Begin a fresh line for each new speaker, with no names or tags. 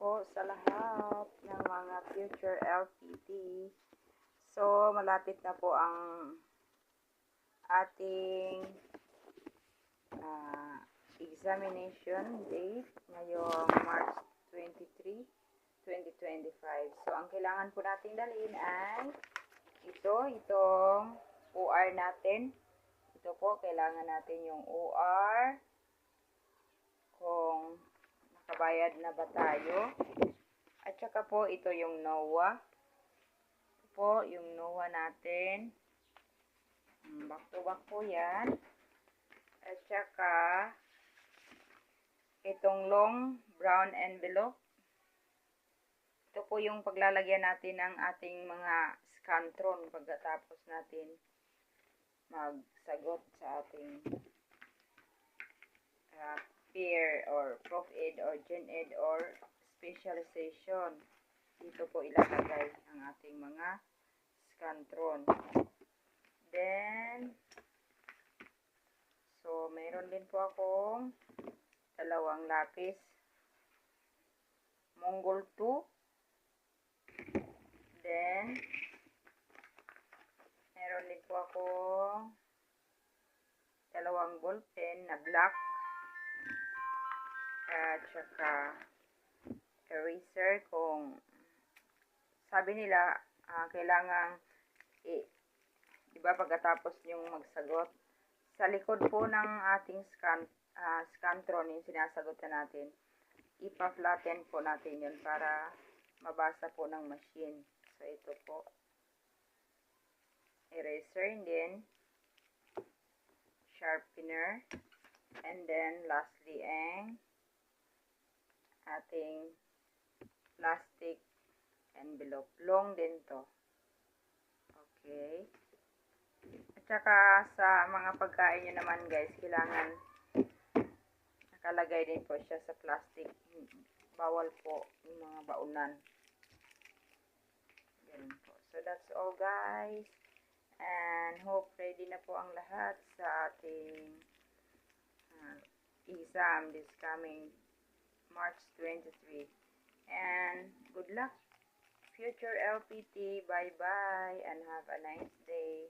po sa lahat ng mga future LPT. So, malapit na po ang ating examination date ngayong March 23, 2025. So, ang kailangan po natin dalhin ay itong OR natin. Ito po, kailangan natin yung OR. Kung nakabayad na ba tayo. At saka po, ito yung NOAA. Ito po, yung NOAA natin. Back to back po yan. At saka, itong long brown envelope. Ito po yung paglalagyan natin ng ating mga scantron pagkatapos natin magsagot sa ating peer or prof ed or gen ed or specialization. Dito po ilalagay ang ating mga scantron. Then, so meron din po akong dalawang lapis. Mongol 2. Then, meron din po akong dalawang ballpen na black. At saka eraser kung sabi nila kailangan diba pagkatapos yung magsagot sa likod po ng ating scantron yung sinasagutan natin, ipa-flatten po natin yun para mabasa po ng machine. So ito po eraser, and then sharpener, and then lastly ang ating plastic envelope. Long din to. Okay. At saka sa mga pagkain nyo naman guys, kailangan nakalagay din po siya sa plastic. Bawal po yung mga baunan. Ganun po. So that's all guys. And hope ready na po ang lahat sa ating exam this coming March 23. And good luck, future LPT. Bye-bye and have a nice day.